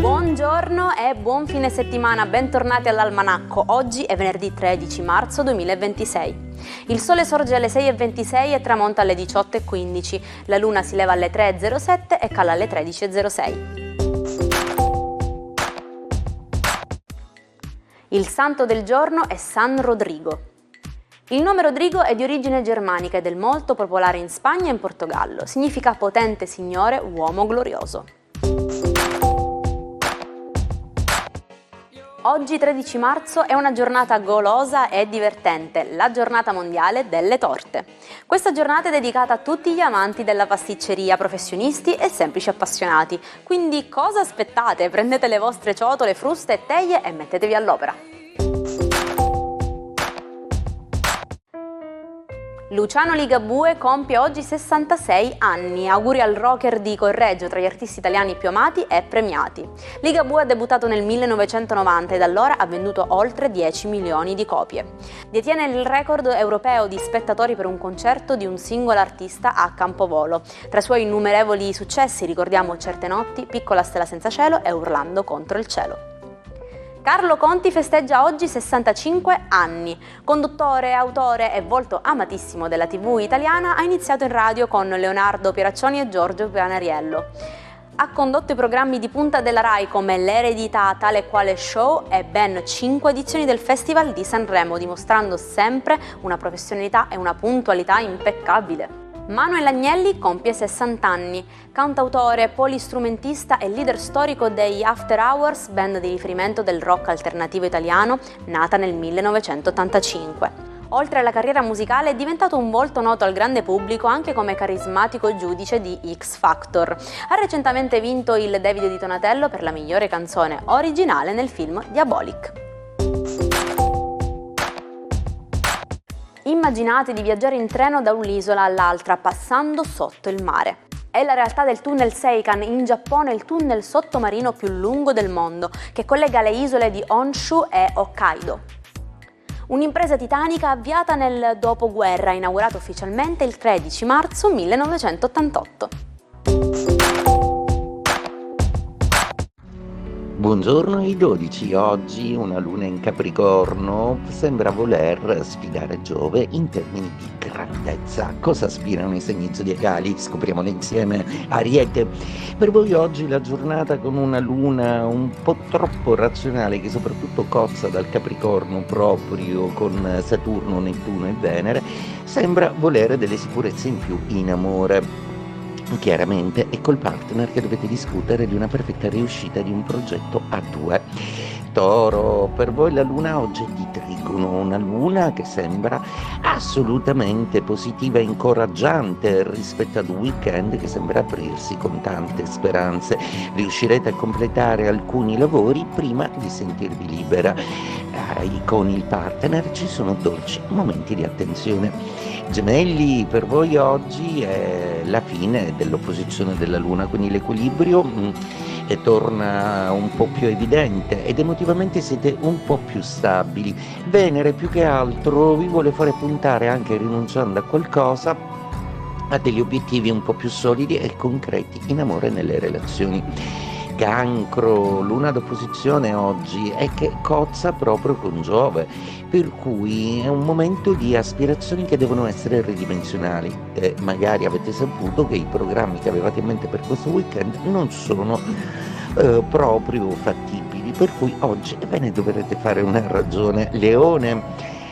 Buongiorno e buon fine settimana, bentornati all'Almanacco. Oggi è venerdì 13 marzo 2026. Il sole sorge alle 6:26 e tramonta alle 18:15. La luna si leva alle 3:07 e cala alle 13:06. Il santo del giorno è San Rodrigo. Il nome Rodrigo è di origine germanica ed è molto popolare in Spagna e in Portogallo. Significa potente signore, uomo glorioso. Oggi 13 marzo è una giornata golosa e divertente, la giornata mondiale delle torte. Questa giornata è dedicata a tutti gli amanti della pasticceria, professionisti e semplici appassionati. Quindi cosa aspettate? Prendete le vostre ciotole, fruste e teglie e mettetevi all'opera. Luciano Ligabue compie oggi 66 anni. Auguri al rocker di Correggio, tra gli artisti italiani più amati e premiati. Ligabue ha debuttato nel 1990 e da allora ha venduto oltre 10 milioni di copie. Detiene il record europeo di spettatori per un concerto di un singolo artista a Campovolo. Tra i suoi innumerevoli successi ricordiamo Certe notti, Piccola stella senza cielo e Urlando contro il cielo. Carlo Conti festeggia oggi 65 anni. Conduttore, autore e volto amatissimo della TV italiana, ha iniziato in radio con Leonardo Pieraccioni e Giorgio Panariello. Ha condotto i programmi di punta della Rai come L'Eredità, Tale e Quale Show e ben 5 edizioni del Festival di Sanremo, dimostrando sempre una professionalità e una puntualità impeccabile. Manuel Agnelli compie 60 anni, cantautore, polistrumentista e leader storico degli After Hours, band di riferimento del rock alternativo italiano, nata nel 1985. Oltre alla carriera musicale è diventato un volto noto al grande pubblico anche come carismatico giudice di X Factor. Ha recentemente vinto il David di Donatello per la migliore canzone originale nel film Diabolic. Immaginate di viaggiare in treno da un'isola all'altra passando sotto il mare. È la realtà del tunnel Seikan in Giappone, il tunnel sottomarino più lungo del mondo, che collega le isole di Honshu e Hokkaido. Un'impresa titanica avviata nel dopoguerra, inaugurata ufficialmente il 13 marzo 1988. Buongiorno ai 12, oggi una luna in Capricorno sembra voler sfidare Giove in termini di grandezza. Cosa aspirano i segni zodiacali? Scopriamolo insieme. Ariete, per voi oggi la giornata con una luna un po' troppo razionale che soprattutto cozza dal Capricorno proprio con Saturno, Nettuno e Venere, sembra volere delle sicurezze in più in amore. Chiaramente è col partner che dovete discutere di una perfetta riuscita di un progetto a due. Toro, per voi la luna oggi è di Trigono, una luna che sembra assolutamente positiva e incoraggiante rispetto ad un weekend che sembra aprirsi con tante speranze. Riuscirete a completare alcuni lavori prima di sentirvi libera. Con il partner ci sono dolci momenti di attenzione. Gemelli, per voi oggi è la fine dell'opposizione della Luna, quindi l'equilibrio torna un po' più evidente ed emotivamente siete un po' più stabili. Venere più che altro vi vuole fare puntare, anche rinunciando a qualcosa, a degli obiettivi un po' più solidi e concreti in amore e nelle relazioni. Cancro, luna d'opposizione oggi è che cozza proprio con Giove, per cui è un momento di aspirazioni che devono essere ridimensionali. Magari avete saputo che i programmi che avevate in mente per questo weekend non sono proprio fattibili, per cui oggi ve ne dovrete fare una ragione. Leone,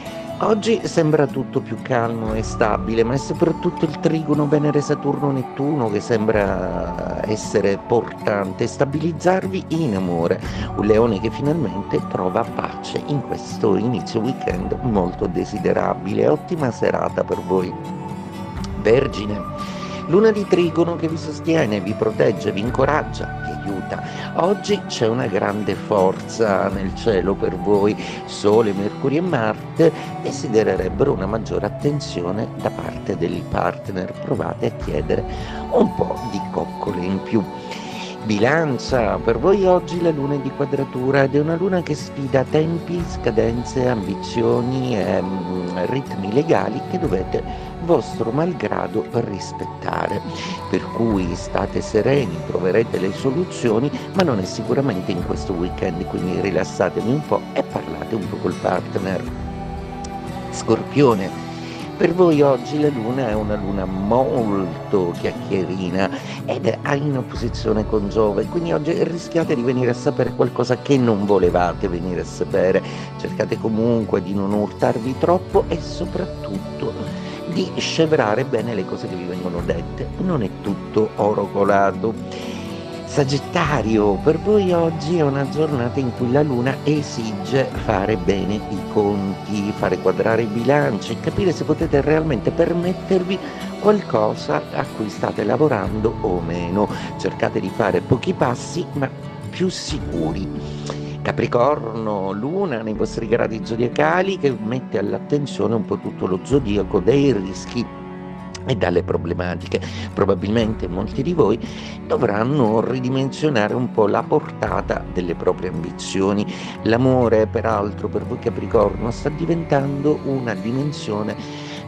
oggi sembra tutto più calmo e stabile, ma è soprattutto il trigono Venere-Saturno-Nettuno che sembra essere portante, stabilizzarvi in amore. Un leone che finalmente trova pace in questo inizio weekend molto desiderabile. Ottima serata per voi. Vergine, luna di Trigono che vi sostiene, vi protegge, vi incoraggia, vi aiuta. Oggi c'è una grande forza nel cielo per voi. Sole, Mercurio e Marte desidererebbero una maggiore attenzione da parte del partner. Provate a chiedere un po' di coccole in più. Bilancia, per voi oggi la luna è di quadratura ed è una luna che sfida tempi, scadenze, ambizioni e ritmi legali che dovete vostro malgrado rispettare. Per cui state sereni, troverete le soluzioni, ma non è sicuramente in questo weekend, quindi rilassatevi un po' e parlate un po' col partner. Scorpione. Per voi oggi la luna è una luna molto chiacchierina ed è in opposizione con Giove, quindi oggi rischiate di venire a sapere qualcosa che non volevate venire a sapere. Cercate comunque di non urtarvi troppo e soprattutto di scevrare bene le cose che vi vengono dette. Non è tutto oro colato. Sagittario, per voi oggi è una giornata in cui la luna esige fare bene i conti, fare quadrare i bilanci, capire se potete realmente permettervi qualcosa a cui state lavorando o meno. Cercate di fare pochi passi ma più sicuri. Capricorno, luna nei vostri gradi zodiacali che mette all'attenzione un po' tutto lo zodiaco dei rischi e dalle problematiche. Probabilmente molti di voi dovranno ridimensionare un po' la portata delle proprie ambizioni. L'amore, peraltro, per voi Capricorno sta diventando una dimensione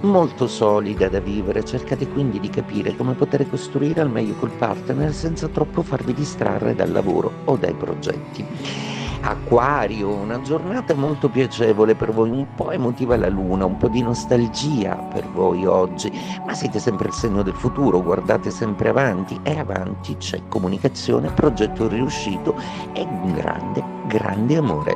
molto solida da vivere. Cercate quindi di capire come poter costruire al meglio col partner senza troppo farvi distrarre dal lavoro o dai progetti. Acquario, una giornata molto piacevole per voi, un po' emotiva la luna, un po' di nostalgia per voi oggi, ma siete sempre il segno del futuro, guardate sempre avanti e avanti c'è comunicazione, progetto riuscito e un grande amore.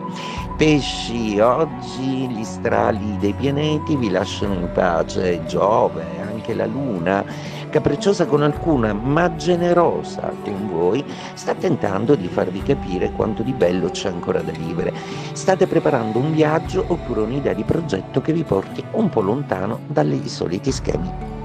Pesci, oggi gli strali dei pianeti vi lasciano in pace, Giove, anche la luna, capricciosa con alcuna ma generosa con voi, sta tentando di farvi capire quanto di bello c'è ancora da vivere. State preparando un viaggio oppure un'idea di progetto che vi porti un po' lontano dai soliti schemi.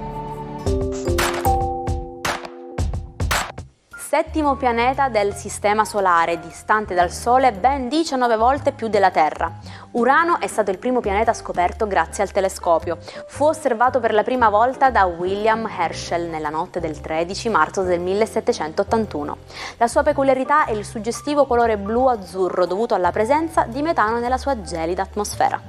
Settimo pianeta del Sistema Solare, distante dal Sole ben 19 volte più della Terra. Urano è stato il primo pianeta scoperto grazie al telescopio. Fu osservato per la prima volta da William Herschel nella notte del 13 marzo del 1781. La sua peculiarità è il suggestivo colore blu-azzurro dovuto alla presenza di metano nella sua gelida atmosfera.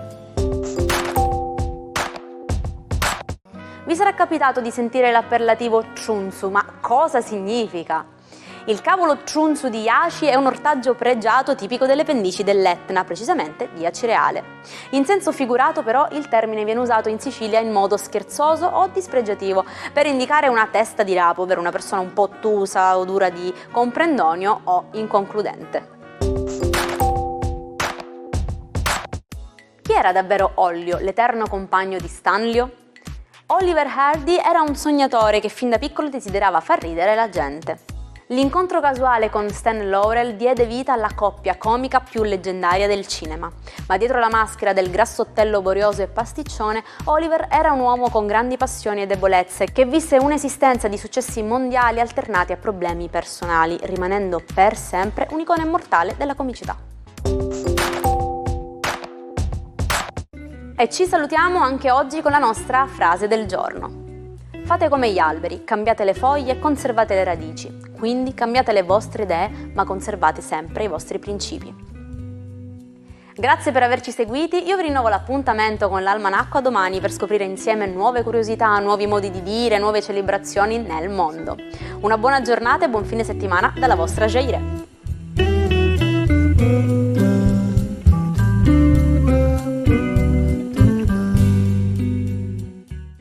Vi sarà capitato di sentire l'appellativo Chunsu, ma cosa significa? Il cavolo Chunsu di Yashi è un ortaggio pregiato tipico delle pendici dell'Etna, precisamente di Acireale. In senso figurato però il termine viene usato in Sicilia in modo scherzoso o dispregiativo per indicare una testa di rapo, ovvero una persona un po' ottusa o dura di comprendonio o inconcludente. Chi era davvero Ollio, l'eterno compagno di Stanlio? Oliver Hardy era un sognatore che fin da piccolo desiderava far ridere la gente. L'incontro casuale con Stan Laurel diede vita alla coppia comica più leggendaria del cinema. Ma dietro la maschera del grassottello borioso e pasticcione, Oliver era un uomo con grandi passioni e debolezze che visse un'esistenza di successi mondiali alternati a problemi personali, rimanendo per sempre un'icona immortale della comicità. E ci salutiamo anche oggi con la nostra frase del giorno. Fate come gli alberi, cambiate le foglie e conservate le radici. Quindi cambiate le vostre idee, ma conservate sempre i vostri principi. Grazie per averci seguiti, io vi rinnovo l'appuntamento con l'Almanacco a domani per scoprire insieme nuove curiosità, nuovi modi di dire, nuove celebrazioni nel mondo. Una buona giornata e buon fine settimana dalla vostra Jaire.